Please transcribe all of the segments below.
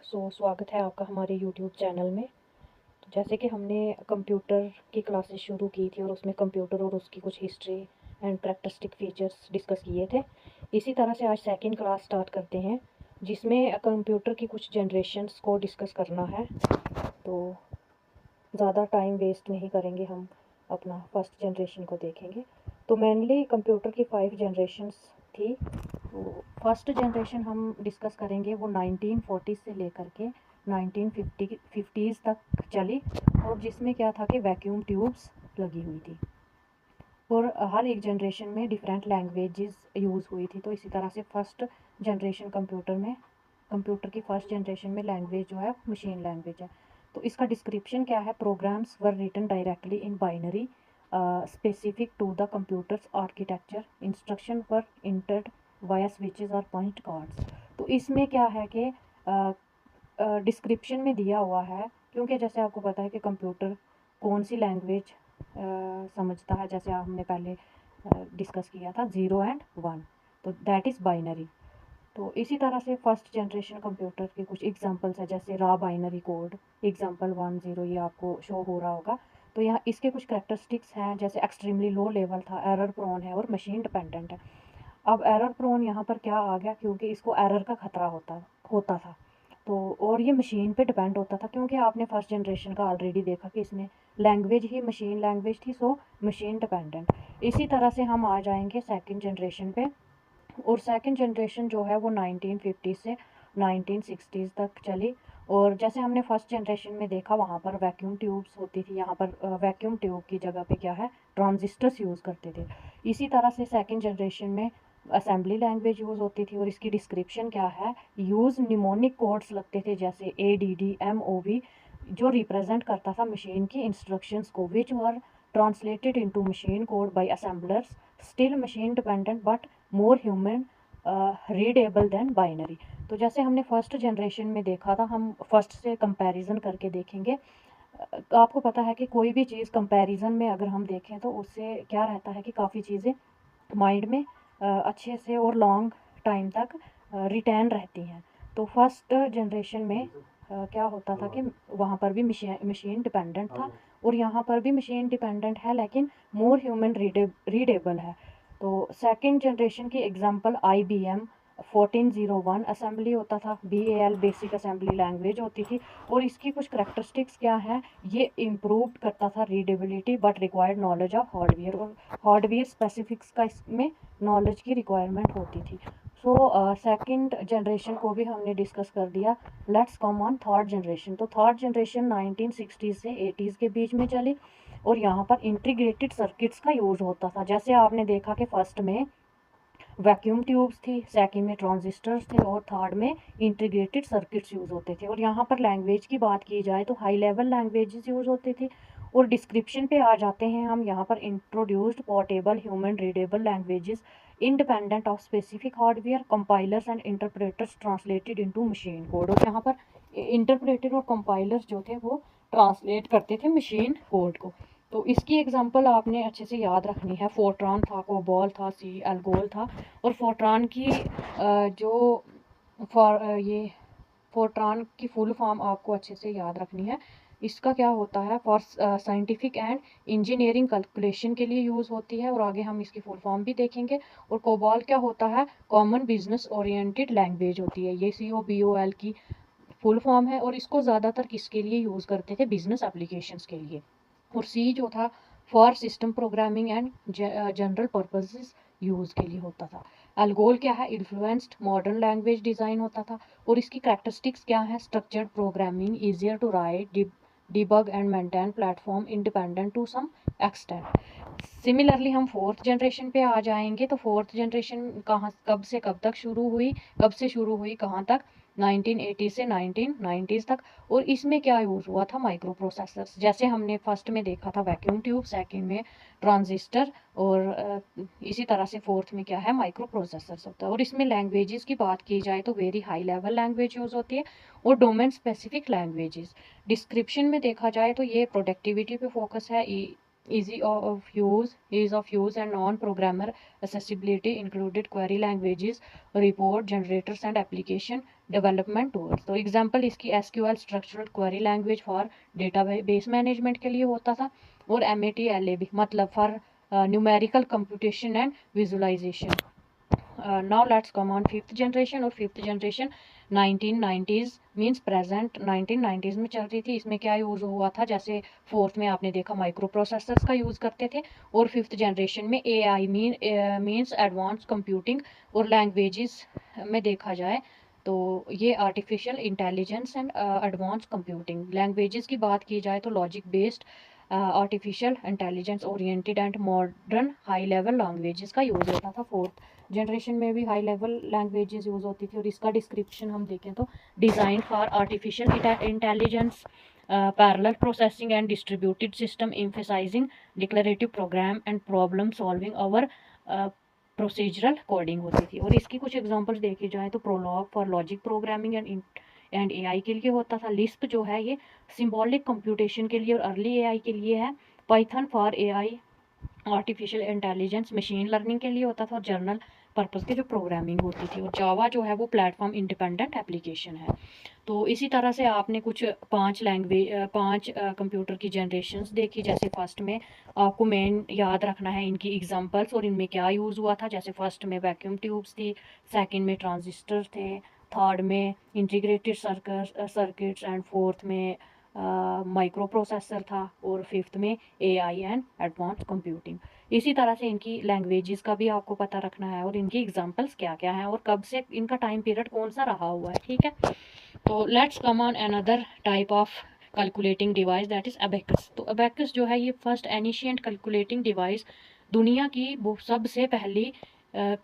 स्वागत है आपका हमारे यूट्यूब चैनल में। तो जैसे कि हमने कंप्यूटर की क्लासेस शुरू की थी और उसमें कंप्यूटर और उसकी कुछ history and characteristic features discuss किए थे। इसी तरह से आज सेकंड क्लास स्टार्ट करते हैं, जिसमें कंप्यूटर की कुछ जनरेशन्स को डिस्कस करना है। तो ज़्यादा टाइम वेस्ट नहीं करेंगे, हम अपना फर्स्ट जनरेशन को देखेंगे। तो मेनली कंप्यूटर की 5 जनरेशन्स थी। तो फर्स्ट जनरेशन हम डिस्कस करेंगे, वो 1940 से लेकर के 1950 तक चली, और जिसमें क्या था कि वैक्यूम ट्यूब्स लगी हुई थी और हर एक जनरेशन में डिफरेंट लैंग्वेजेस यूज़ हुई थी। तो इसी तरह से फर्स्ट जनरेशन कंप्यूटर की फर्स्ट जनरेशन में लैंग्वेज जो है मशीन लैंग्वेज है। तो इसका डिस्क्रिप्शन क्या है? Programs were written directly in binary specific to the computer's architecture, instruction were entered via switches और पॉइंट कार्ड्स। तो इसमें क्या है कि डिस्क्रिप्शन में दिया हुआ है, क्योंकि जैसे आपको पता है कि कंप्यूटर कौन सी लैंग्वेज समझता है। जैसे हमने पहले डिस्कस किया था 0 एंड 1, तो दैट इज़ बाइनरी। तो इसी तरह से फर्स्ट जनरेशन कंप्यूटर के कुछ एग्जांपल्स है, जैसे रा बाइनरी कोड एग्जांपल 1 0, ये आपको शो हो रहा होगा। तो यहाँ इसके कुछ करैक्टरिस्टिक्स हैं, जैसे एक्सट्रीमली लो लेवल था, एरर प्रोन है और मशीन डिपेंडेंट है। अब एरर प्रोन यहाँ पर क्या आ गया? क्योंकि इसको एरर का खतरा होता था। तो और ये मशीन पे डिपेंड होता था, क्योंकि आपने फर्स्ट जनरेशन का ऑलरेडी देखा कि इसमें लैंग्वेज ही मशीन लैंग्वेज थी, सो मशीन डिपेंडेंट। इसी तरह से हम आ जाएंगे सेकंड जनरेशन पे, और सेकंड जनरेशन जो है वो 1950 से 1960 तक चली। और जैसे हमने फर्स्ट जनरेशन में देखा, वहाँ पर वैक्यूम ट्यूब्स होती थी, यहाँ पर वैक्यूम ट्यूब की जगह पे क्या है, ट्रांजिस्टर्स यूज़ करते थे। इसी तरह से सेकंड जनरेशन में असेंबली लैंग्वेज यूज़ होती थी, और इसकी डिस्क्रिप्शन क्या है, यूज़ निमोनिक कोड्स लगते थे, जैसे ADD MOV, जो रिप्रेजेंट करता था मशीन की इंस्ट्रक्शंस को, which were translated into machine code by assemblers, still machine dependent but more human readable than binary. तो जैसे हमने फर्स्ट जनरेशन में देखा था, हम फर्स्ट से कंपैरिजन करके देखेंगे। आपको पता है कि कोई भी चीज़ कंपैरिजन में अगर हम देखें तो उससे क्या रहता है कि काफ़ी चीज़ें माइंड में अच्छे से और लॉन्ग टाइम तक रिटेन रहती हैं। तो फर्स्ट जनरेशन में क्या होता था कि वहाँ पर भी मशीन डिपेंडेंट था, और यहाँ पर भी मशीन डिपेंडेंट है, लेकिन मोर ह्यूमन रीडेबल है। तो सेकंड जनरेशन की एग्जांपल IBM 1401 असेंबली होता था, BAL बेसिक असेंबली लैंग्वेज होती थी। और इसकी कुछ करैक्टरिस्टिक्स क्या हैं, ये इम्प्रूव करता था readability but required knowledge of hardware, और हार्डवेयर स्पेसिफिक्स का इसमें नॉलेज की रिक्वायरमेंट होती थी। सो सेकंड जनरेशन को भी हमने डिस्कस कर दिया। Let's come on third generation. तो थर्ड जनरेशन 1960 से 80s के बीच में चली, और यहाँ पर इंटीग्रेटेड सर्किट्स का यूज़ होता था। जैसे आपने देखा कि फर्स्ट में वैक्यूम ट्यूब्स थी, सेकंड में ट्रांजिस्टर्स थे, और थर्ड में इंटीग्रेटेड सर्किट्स यूज़ होते थे। और यहाँ पर लैंग्वेज की बात की जाए तो हाई लेवल लैंग्वेजेस यूज़ होती थी। और डिस्क्रिप्शन पे आ जाते हैं हम, यहाँ पर introduced portable human readable languages independent of specific hardware, compilers and interpreters translated into machine code. और यहाँ पर इंटरप्रेटर और कंपाइलर्स जो थे वो ट्रांसलेट करते थे मशीन कोड को। तो इसकी एग्जांपल आपने अच्छे से याद रखनी है। फोर्ट्रॉन था, कोबॉल था, सी एल्गोल था। और फोर्ट्रॉन की जो ये फोर्ट्रॉन की फुल फॉर्म आपको अच्छे से याद रखनी है। इसका क्या होता है, for scientific and engineering calculation के लिए यूज़ होती है, और आगे हम इसकी फुल फॉर्म भी देखेंगे। और कोबॉल क्या होता है, कॉमन बिजनेस ओरिएंटेड लैंग्वेज होती है, ये COBOL की फुल फॉर्म है। और इसको ज़्यादातर किसके लिए यूज़ करते थे, बिजनेस एप्लीकेशंस के लिए। और सी जो था, for system programming and general purposes use के लिए होता था। एल्गोल क्या है, इन्फ्लुएंस्ड मॉडर्न लैंग्वेज डिज़ाइन होता था। और इसकी करैक्टरिस्टिक्स क्या है, structured programming, easier to write, debug and maintain platform independent to some extent. Similarly हम फोर्थ जनरेशन पे आ जाएंगे। तो फोर्थ जनरेशन कब से कब तक शुरू हुई, कहाँ तक, 1980 से 1990s तक। और इसमें क्या यूज़ हुआ था, माइक्रो प्रोसेसर्स। जैसे हमने फर्स्ट में देखा था वैक्यूम ट्यूब, सेकंड में ट्रांजिस्टर, और इसी तरह से फोर्थ में क्या है, माइक्रो प्रोसेसर्स होता है। और इसमें लैंग्वेजेस की बात की जाए तो very high level language use होती है, और डोमेन स्पेसिफिक लैंग्वेजेस। डिस्क्रिप्शन में देखा जाए तो ये प्रोडक्टिविटी पे फोकस है, ease of use and non-programmer accessibility included query languages, report generators and application development tools. तो एग्जांपल इसकी SQL structural query language for database management के लिए होता था, और MATLAB मतलब for numerical computation and visualisation. Now let's come on fifth generation. और fifth generation 1990s means present 1990s में चल रही थी। इसमें क्या यूज़ हुआ था, जैसे फोर्थ में आपने देखा माइक्रो प्रोसेसर्स का यूज़ करते थे, और फिफ्थ जनरेशन में AI मीन्स एडवांस कंप्यूटिंग। और लैंग्वेजेस में देखा जाए तो ये artificial intelligence and advance computing. Languages की बात की जाए तो logic based, artificial intelligence oriented and modern high level languages का यूज़ होता था। फोर्थ जनरेशन में भी हाई लेवल लैंग्वेजेस यूज़ होती थी। और इसका डिस्क्रिप्शन हम देखें तो design for artificial intelligence, parallel processing and distributed system emphasising declarative program and problem solving over procedural coding होती थी। और इसकी कुछ एग्जांपल्स देखी जाए तो Prolog for logic programming and AI के लिए होता था। लिस्प जो है ये सिंबॉलिक कंप्यूटेशन के लिए और अर्ली AI के लिए है। Python for AI artificial intelligence machine learning के लिए होता था। और जर्नल पर्पस की जो प्रोग्रामिंग होती थी। और जावा जो है वो प्लेटफॉर्म इंडिपेंडेंट एप्लीकेशन है। तो इसी तरह से आपने कुछ पांच कंप्यूटर की जनरेशन्स देखी। जैसे फर्स्ट में आपको मेन याद रखना है इनकी एग्जांपल्स और इनमें क्या यूज़ हुआ था। जैसे फर्स्ट में वैक्यूम ट्यूब्स थी, सेकंड में ट्रांजिस्टर थे, थर्ड में इंटीग्रेटेड सर्किट्स एंड फोर्थ में माइक्रो प्रोसेसर था, और फिफ्थ में AI एंड एडवांस कंप्यूटिंग। इसी तरह से इनकी लैंग्वेजेस का भी आपको पता रखना है, और इनकी एग्जांपल्स क्या क्या हैं, और कब से इनका टाइम पीरियड कौन सा रहा हुआ है। ठीक है, तो let's come on another type of calculating device that is abacus. तो अबेकस जो है ये फर्स्ट एनिशियंट कैलकुलेटिंग डिवाइस, दुनिया की वो सबसे पहली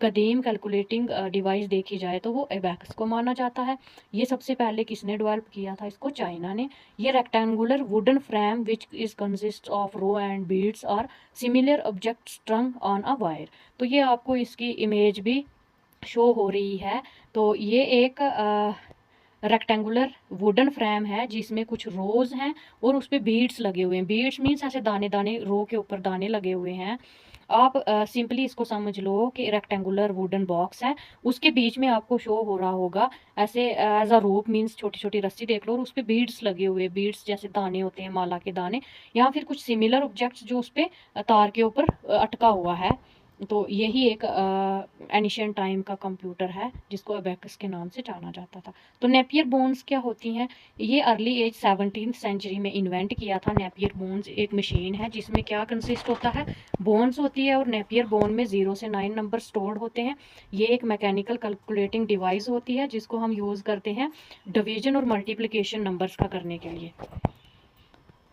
कदीम कैलकुलेटिंग डिवाइस देखी जाए तो वो अबेकस को माना जाता है। ये सबसे पहले किसने डेवलप किया था, इसको चाइना ने। ये rectangular wooden frame which is consist of row and beads और similar object strung on a wire. तो ये आपको इसकी इमेज भी शो हो रही है। तो ये एक रेक्टेंगुलर वुडन फ्रेम है जिसमें कुछ रोज हैं और उस पे बीड्स लगे हुए हैं। बीड्स मीन्स ऐसे दाने दाने, रो के ऊपर दाने लगे हुए हैं। आप सिंपली इसको समझ लो कि रेक्टेंगुलर वुडन बॉक्स है, उसके बीच में आपको शो हो रहा होगा ऐसे एज अ रोप मीन्स छोटी छोटी रस्सी देख लो, और उस पर बीड्स लगे हुए, बीड्स जैसे दाने होते हैं, माला के दाने, या फिर कुछ सिमिलर ऑब्जेक्ट्स जो उस पर तार के ऊपर अटका हुआ है। तो यही एक एनिशियंट टाइम का कंप्यूटर है जिसको अबेकस के नाम से जाना जाता था। तो नेपियर बोन्स क्या होती हैं, ये अर्ली एज 17th सेंचुरी में इन्वेंट किया था। नेपियर बोन्स एक मशीन है जिसमें क्या कंसिस्ट होता है, बोन्स होती है, और नेपियर बोन में 0 से 9 नंबर स्टोर्ड होते हैं। ये एक मैकेनिकल कैलकुलेटिंग डिवाइस होती है जिसको हम यूज़ करते हैं डिवीजन और मल्टीप्लिकेशन नंबर्स का करने के लिए।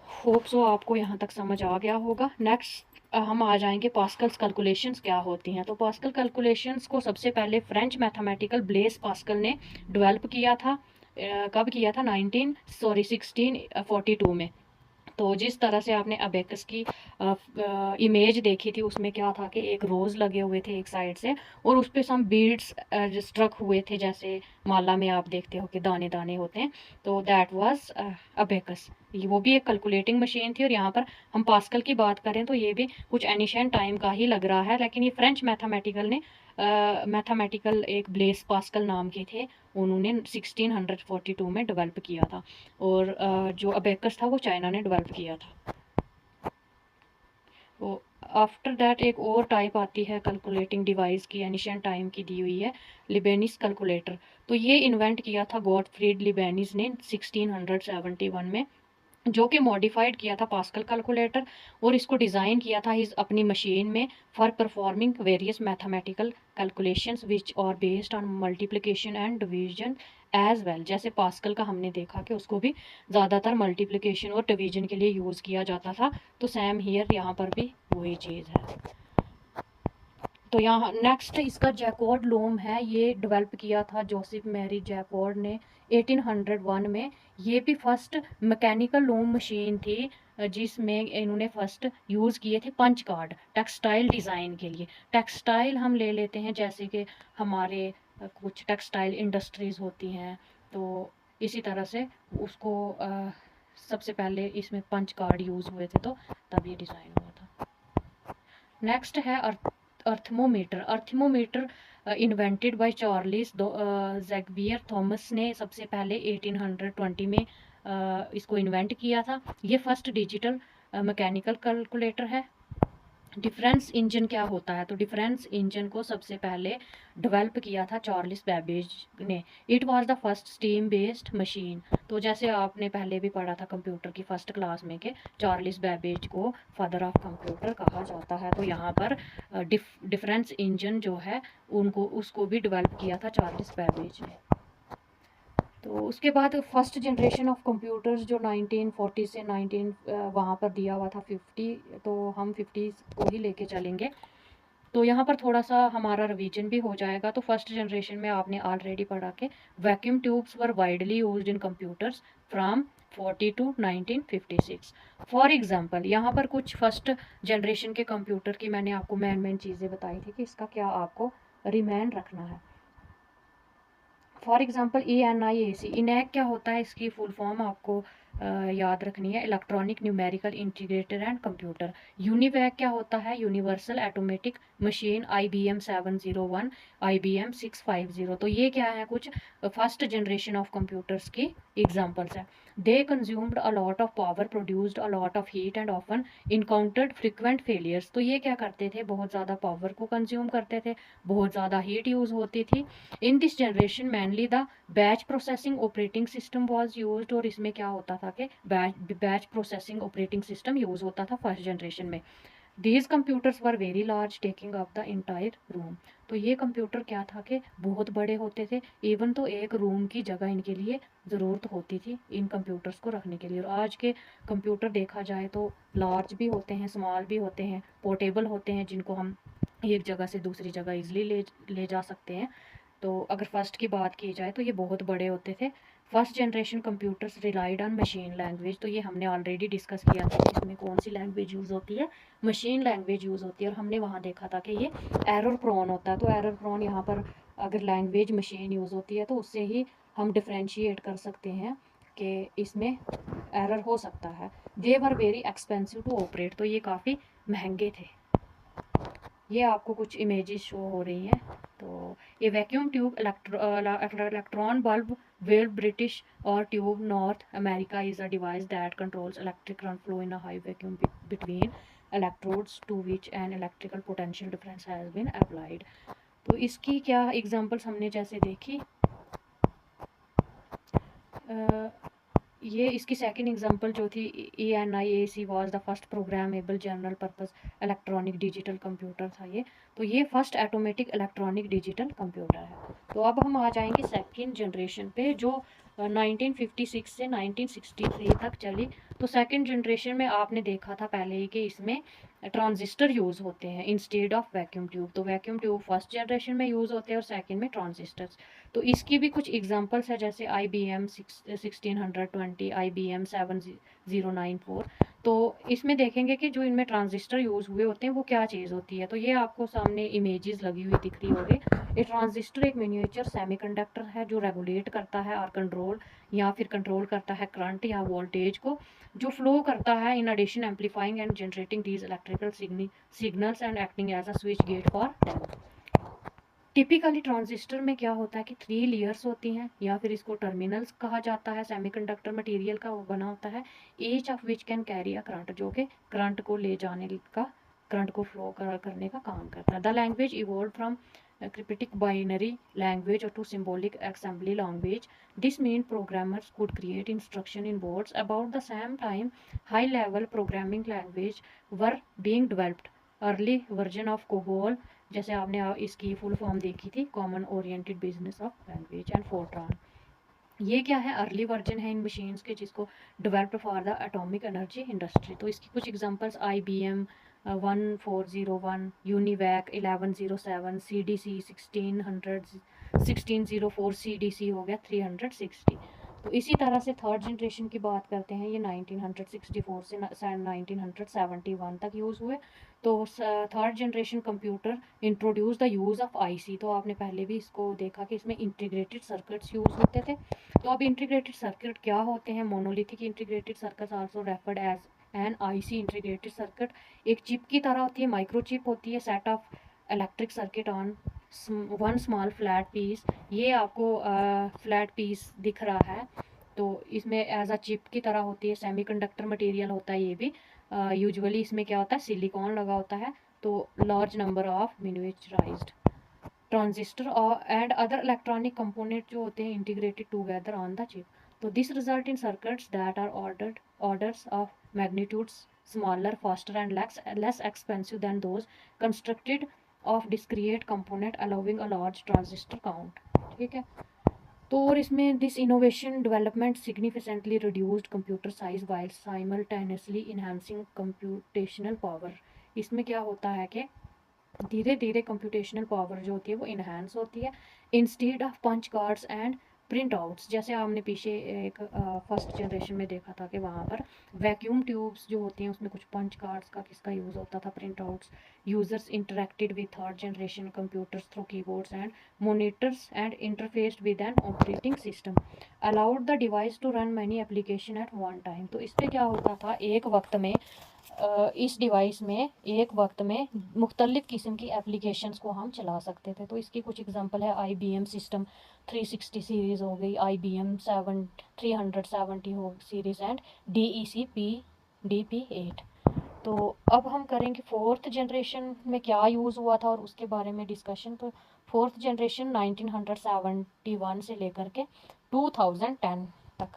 होप सो आपको यहाँ तक समझ आ गया होगा। नेक्स्ट हम आ जाएंगे पास्कल्स कैलकुलेशंस क्या होती हैं। तो पास्कल कैलकुलेशंस को सबसे पहले फ्रेंच मैथमेटिकल ब्लेस पास्कल ने डेवलप किया था। कब किया था, 1642 में। तो जिस तरह से आपने अबेकस की इमेज देखी थी उसमें क्या था कि एक रोज़ लगे हुए थे एक साइड से, और उस पर सम बीड्स स्ट्रक हुए थे, जैसे माला में आप देखते हो कि दाने दाने होते हैं। तो दैट वाज अबेकस। वो भी एक कैलकुलेटिंग मशीन थी। और यहाँ पर हम पास्कल की बात करें तो ये भी कुछ एनिशियंट टाइम का ही लग रहा है, लेकिन ये फ्रेंच मैथमेटिकल एक ब्लेस पास्कल नाम के थे, उन्होंने 1642 में डेवलप किया था। और जो अबेकस था वो चाइना ने डेवलप किया था। तो आफ्टर दैट एक और टाइप आती है कैलकुलेटिंग डिवाइस की, एनिशियंट टाइम की दी हुई है, लिबेनिस कैलकुलेटर। तो ये इन्वेंट किया था गॉटफ्रीड लिबेनिस ने 1671 में, जो कि मॉडिफाइड किया था पास्कल कैलकुलेटर, और इसको डिज़ाइन किया था इस अपनी मशीन में for performing various mathematical calculations which are based on multiplication and division as well. जैसे पास्कल का हमने देखा कि उसको भी ज़्यादातर मल्टीप्लिकेशन और डिवीजन के लिए यूज़ किया जाता था। तो सेम हियर यहाँ पर भी वही चीज़ है। तो यहाँ नेक्स्ट इसका जैकॉर्ड लोम है, ये डेवलप किया था जोसेफ मैरी जैकॉर्ड ने 1801 में। ये भी फर्स्ट मैकेनिकल लोम मशीन थी जिसमें इन्होंने फर्स्ट यूज़ किए थे पंच कार्ड टेक्सटाइल डिज़ाइन के लिए। टेक्सटाइल हम ले लेते हैं जैसे कि हमारे कुछ टेक्सटाइल इंडस्ट्रीज़ होती हैं, तो इसी तरह से उसको सबसे पहले इसमें पंच कार्ड यूज़ हुए थे, तो तब ये डिज़ाइन हुआ था। नेक्स्ट है अर्थमोमीटर इन्वेंटेड बाय चार्लिस ज़ैक्वियर थॉमस ने सबसे पहले 1820 में इसको इन्वेंट किया था। ये फर्स्ट डिजिटल मैकेनिकल कैलकुलेटर है। डिफरेंस इंजन क्या होता है? तो डिफरेंस इंजन को सबसे पहले डेवलप किया था चार्ल्स बैबेज ने। It was the first steam based machine. तो जैसे आपने पहले भी पढ़ा था कंप्यूटर की फर्स्ट क्लास में कि चार्ल्स बैबेज को फादर ऑफ कंप्यूटर कहा जाता है। तो यहाँ पर डिफरेंस इंजन जो है उसको भी डेवलप किया था चार्ल्स बैबेज ने। तो उसके बाद फर्स्ट जनरेशन ऑफ कंप्यूटर्स जो 1940 से 19 वहाँ पर दिया हुआ था 50, तो हम 50 को ही लेके चलेंगे। तो यहाँ पर थोड़ा सा हमारा रिवीजन भी हो जाएगा। तो फर्स्ट जनरेशन में आपने ऑलरेडी पढ़ा के vacuum tubes were widely used in computers from 40 to 1956। For example यहाँ पर कुछ फर्स्ट जनरेशन के कंप्यूटर की मैंने आपको मेन चीज़ें बताई थी कि इसका क्या आपको रिमाइंड रखना है। फॉर एग्जाम्पल ENIAC, इनैक क्या होता है? इसकी फुल फॉर्म आपको याद रखनी है, electronic numerical integrator and computer. UNIVAC क्या होता है? Universal automatic machine. IBM 701, IBM 650। तो ये क्या है? कुछ फर्स्ट जनरेशन ऑफ कंप्यूटर्स की एग्जाम्पल्स है। They consumed a lot of power, produced a lot of heat and often encountered frequent failures. तो ये क्या करते थे? बहुत ज़्यादा पावर को कंज्यूम करते थे, बहुत ज़्यादा हीट यूज़ होती थी। In this generation mainly the batch processing operating system was used. और इसमें क्या होता था कि batch processing operating system use होता था फर्स्ट जनरेशन में। These computers were very large, taking up the entire room. तो ये कंप्यूटर क्या था कि बहुत बड़े होते थे, इवन तो एक रूम की जगह इनके लिए ज़रूरत होती थी इन कंप्यूटर्स को रखने के लिए। और आज के कंप्यूटर देखा जाए तो लार्ज भी होते हैं, स्मॉल भी होते हैं, पोर्टेबल होते हैं, जिनको हम एक जगह से दूसरी जगह इजली ले जा सकते हैं। तो अगर फर्स्ट की बात की जाए तो ये बहुत बड़े होते थे। First generation computers relied on machine language. तो ये हमने ऑलरेडी डिस्कस किया था कि इसमें कौन सी लैंग्वेज यूज़ होती है? मशीन लैंग्वेज यूज़ होती है। और हमने वहाँ देखा था कि ये एरर प्रोन होता है। तो एरर प्रोन यहाँ पर अगर लैंग्वेज मशीन यूज़ होती है तो उससे ही हम डिफ्रेंशिएट कर सकते हैं कि इसमें एरर हो सकता है। They were very expensive to operate. तो ये काफ़ी महंगे थे। ये आपको कुछ इमेजेस शो हो रही हैं। तो ये vacuum tube electron bulb valve British और tube North America is a device that controls electric current flow in a high vacuum between electrodes to which an electrical potential difference has been applied. तो इसकी क्या examples हमने जैसे देखी, ये इसकी second example जो थी ENIAC was the first programmable general purpose electronic digital computer था ये। तो ये first automatic electronic digital computer है। तो अब हम आ जाएंगे सेकंड जनरेशन पे जो 1956 से 1963 तक चली। तो सेकंड जनरेशन में आपने देखा था पहले ही कि इसमें ट्रांजिस्टर यूज़ होते हैं इंस्टेड ऑफ वैक्यूम ट्यूब। तो वैक्यूम ट्यूब फर्स्ट जनरेशन में यूज़ होते हैं और सेकंड में ट्रांजिस्टर्स। तो इसकी भी कुछ एग्जांपल्स है जैसे IBM 1620, IBM 7094। तो इसमें देखेंगे कि जो इनमें ट्रांजिस्टर यूज़ हुए होते हैं वो क्या चीज़ होती है। तो ये आपको सामने इमेजेस लगी हुई दिख रही होगी। ये ट्रांजिस्टर एक मिनिएचर सेमीकंडक्टर है जो रेगुलेट करता है और कंट्रोल करता है करंट या वोल्टेज को, जो फ्लो करता है in addition amplifying and generating these electrical signals and acting as a switch gate for them. Typically transistor में क्या होता है कि 3 लेयर्स होती हैं या फिर इसको टर्मिनल्स कहा जाता है। सेमीकंडक्टर मटेरियल का वो बना होता है, each of which can carry a current, जो कि करंट को ले जाने का, करंट को फ्लो करने का काम करता है। The language evolve from cryptic binary language to symbolic assembly language. This mean programmers could create instruction in boards about the same time high level programming language were being developed. Early version of COBOL, जैसे आपने इसकी full form देखी थी, common oriented business of language, and FORTRAN. ये क्या है? Early version है इन machines के जिसको developed for the atomic energy industry. तो इसकी कुछ examples IBM 1401, UNIVAC 1107, CDC 1604, CDC हो गया 360। तो इसी तरह से थर्ड जनरेशन की बात करते हैं, ये 1964 से 1971 तक यूज़ हुए। तो third generation computer introduce the use of IC। तो आपने पहले भी इसको देखा कि इसमें इंटीग्रेटेड सर्किट्स यूज़ होते थे। तो अब इंटीग्रेटेड सर्किट क्या होते हैं? Monolithic integrated circuit also referred as an IC integrated circuit. एक चिप की तरह होती है, माइक्रोचिप होती है, set of electric circuit on one small flat piece. ये आपको फ्लैट पीस दिख रहा है, तो इसमें एज अ चिप की तरह होती है, सेमीकंडक्टर मटेरियल होता है ये भी। यूजुअली इसमें क्या होता है, सिलिकॉन लगा होता है। तो large number of miniaturised transistor और एंड अदर इलेक्ट्रॉनिक कंपोनेंट जो होते हैं integrated together on the chip. तो this result in circuits that are orders of magnitudes smaller, faster and less expensive than those constructed of discrete component allowing a large transistor count. ठीक है। तो और इसमें this innovation development significantly reduced computer size while simultaneously enhancing computational power. इसमें क्या होता है कि धीरे धीरे कंप्यूटेशनल पावर जो होती है वो इन्हांस होती है instead of punch cards and print outs. जैसे हमने पीछे एक फर्स्ट जनरेशन में देखा था कि वहाँ पर वैक्यूम ट्यूब्स जो होती हैं उसमें कुछ पंच कार्ड्स का किसका यूज़ होता था, print outs. Users interacted with third generation computers through keyboards and monitors and interfaced with an operating system allowed the device to run many application at one time. तो इस पर क्या होता था, एक वक्त में इस डिवाइस में एक वक्त में मुख्तलिफ़ किस्म की एप्लीकेशंस को हम चला सकते थे। तो इसकी कुछ एग्जांपल है IBM सिस्टम 360 सीरीज़ हो गई, IBM 370 हो सीरीज़ एंड DEC-DP8। तो अब हम करेंगे फोर्थ जनरेशन में क्या यूज़ हुआ था और उसके बारे में डिस्कशन। तो फोर्थ जनरेशन 1971 से लेकर के 2010 तक।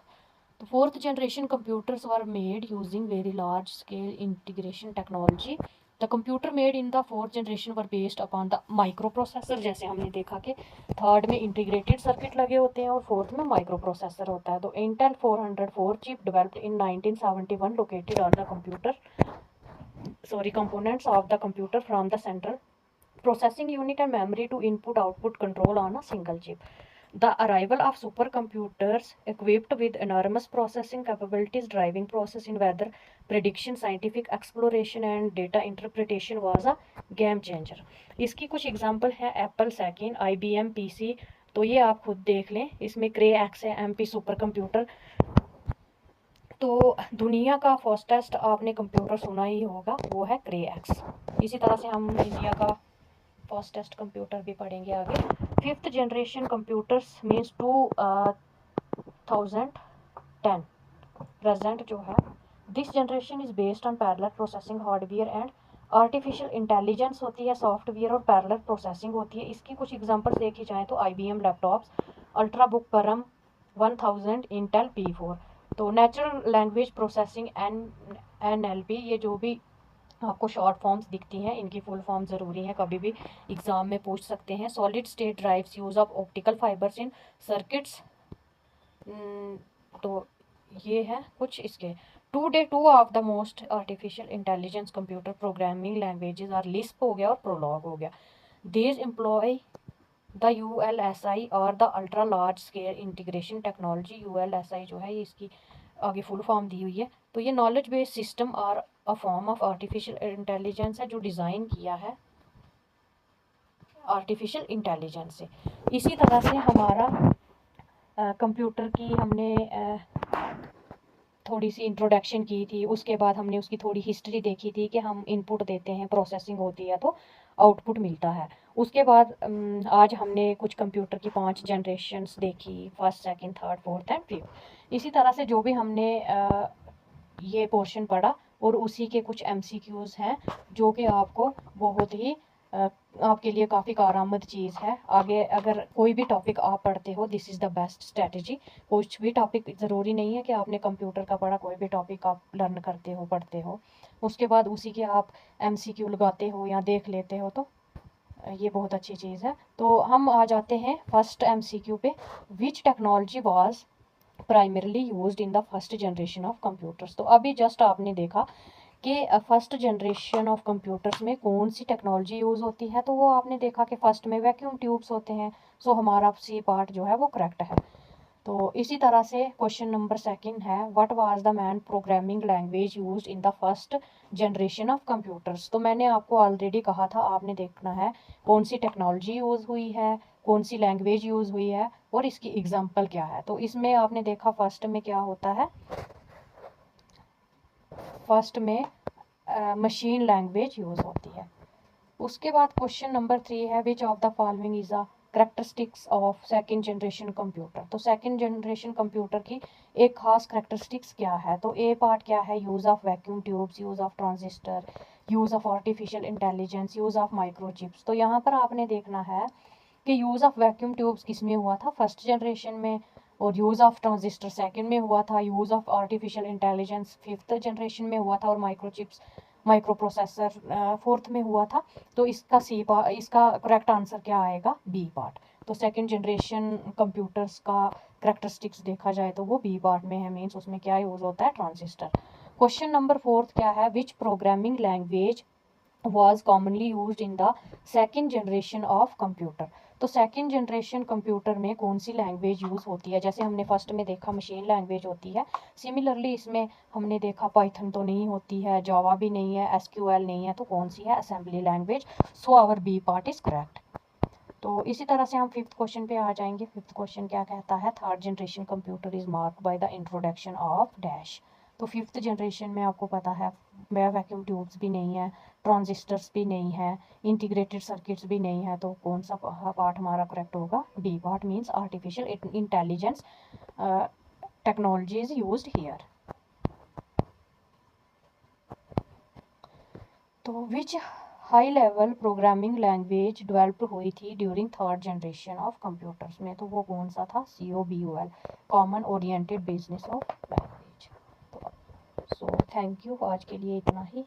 The fourth generation computers were made using very large scale integration technology. The computer made in the fourth generation were based upon the microprocessor। जैसे हमने देखा कि थर्ड में इंटीग्रेटेड सर्किट लगे होते हैं और फोर्थ में माइक्रोप्रोसेसर होता है। तो Intel 404 chip developed in 1971 located on the components of the computer from the central processing unit and memory to input output control on a single chip. The arrival of supercomputers equipped with enormous processing capabilities, driving process in weather prediction, scientific exploration and data interpretation was a game changer. इसकी कुछ example है Apple sequin, IBM PC। तो ये आप खुद देख लें, इसमें क्रे एक्स है, MP सुपर कंप्यूटर। तो दुनिया का फास्टेस्ट आपने कंप्यूटर सुना ही होगा, वो है क्रे एक्स। इसी तरह से हम इंडिया का फास्टेस्ट कंप्यूटर भी पढ़ेंगे आगे। Fifth generation computers means 2010 present जो है। This generation is based on parallel processing hardware and artificial intelligence होती है, सॉफ्टवेयर और पैरेलल प्रोसेसिंग होती है। इसकी कुछ एग्जांपल्स देखी जाएँ तो IBM लैपटॉप्स, अल्ट्रा बुक परम 1000, इंटेल P4। तो नेचुरल लैंग्वेज प्रोसेसिंग NLP, ये जो भी आपको शॉर्ट फॉर्म्स दिखती हैं इनकी फुल फॉर्म ज़रूरी है, कभी भी एग्ज़ाम में पूछ सकते हैं। Solid state drives, use of optical fibres in circuits. तो ये है कुछ इसके। Two of the most artificial intelligence computer programming languages are Lisp हो गया और प्रोलॉग हो गया। दीज एम्प्लॉय द ULSI और the ultra large scale integration technology. ULSI जो है ये इसकी आगे फुल फॉर्म दी हुई है। तो ये नॉलेज बेस्ड सिस्टम और a form of artificial intelligence है जो डिज़ाइन किया है आर्टिफिशियल इंटेलिजेंस से। इसी तरह से हमारा कंप्यूटर की हमने थोड़ी सी इंट्रोडक्शन की थी, उसके बाद हमने उसकी थोड़ी हिस्ट्री देखी थी कि हम इनपुट देते हैं, प्रोसेसिंग होती है तो आउटपुट मिलता है। उसके बाद आज हमने कुछ कंप्यूटर की 5 जनरेशन्स देखी, first, second, third, fourth and fifth. इसी तरह से जो भी हमने ये पोर्शन पढ़ा और उसी के कुछ MCQs हैं जो कि आपको बहुत ही आपके लिए काफ़ी कारआमद चीज़ है। आगे अगर कोई भी टॉपिक आप पढ़ते हो, this is the best strategy. कुछ भी टॉपिक ज़रूरी नहीं है कि आपने कंप्यूटर का पढ़ा, कोई भी टॉपिक आप लर्न करते हो, पढ़ते हो, उसके बाद उसी के आप MCQ लगाते हो या देख लेते हो, तो ये बहुत अच्छी चीज़ है। तो हम आ जाते हैं फर्स्ट MCQ पे। विच technology was primarily used in the first generation of computers. तो अभी जस्ट आपने देखा कि फर्स्ट जनरेशन ऑफ कंप्यूटर्स में कौन सी टेक्नोलॉजी यूज़ होती है, तो वो आपने देखा कि फर्स्ट में वैक्यूम ट्यूब्स होते हैं। सो हमारा सी पार्ट जो है वो करेक्ट है। तो इसी तरह से क्वेश्चन नंबर सेकंड है, what was the man programming language used in the first generation of computers. तो मैंने आपको ऑलरेडी कहा था, आपने देखना है कौन सी टेक्नोलॉजी यूज़ हुई है, कौन सी लैंग्वेज यूज़ हुई है और इसकी एग्जाम्पल क्या है। तो इसमें आपने देखा फर्स्ट में क्या होता है, फर्स्ट में मशीन लैंग्वेज यूज़ होती है। उसके बाद क्वेश्चन नंबर 3 है which of the following is a characteristics of second generation computer. तो सेकंड जनरेशन कंप्यूटर की एक खास करेक्टरिस्टिक्स क्या है। तो ए पार्ट क्या है, use of vacuum tubes, use of transistor, use of artificial intelligence, use of microchips. तो यहाँ पर आपने देखना है कि यूज़ ऑफ वैक्यूम ट्यूब्स किस में हुआ था, फर्स्ट जनरेशन में, और यूज़ ऑफ ट्रांजिस्टर सेकंड में हुआ था, use of artificial intelligence fifth generation में हुआ था, और माइक्रोचिप्स माइक्रो प्रोसेसर फोर्थ में हुआ था। तो इसका करेक्ट आंसर क्या आएगा, बी पार्ट। तो सेकंड जनरेशन कंप्यूटर्स का करेक्टरिस्टिक्स देखा जाए तो वो बी पार्ट में है, मीन्स उसमें क्या यूज़ होता है, ट्रांजिस्टर। क्वेश्चन नंबर 4 क्या है, विच programming language was commonly used in the second generation of computer। तो सेकंड जनरेशन कंप्यूटर में कौन सी लैंग्वेज यूज़ होती है। जैसे हमने फर्स्ट में देखा मशीन लैंग्वेज होती है, सिमिलरली इसमें हमने देखा पाइथन तो नहीं होती है, जावा भी नहीं है, एसक्यूएल नहीं है, तो कौन सी है, assembly language. So our B part is correct. तो इसी तरह से हम फिफ्थ क्वेश्चन पे आ जाएंगे। फिफ्थ क्वेश्चन क्या कहता है, third generation computer is marked by the introduction of dash. तो फिफ्थ जनरेशन में आपको पता है वैक्यूम ट्यूब्स भी नहीं है, ट्रांजिस्टर्स भी नहीं है, इंटीग्रेटेड सर्किट्स भी नहीं है, तो कौन सा पार्ट हमारा करेक्ट होगा, D part, means artificial intelligence technology is used here. तो which high level programming language develop हुई थी during third generation of computers में, तो वो कौन सा था, COBOL, common oriented business of language. तो सो थैंक यू, आज के लिए इतना ही।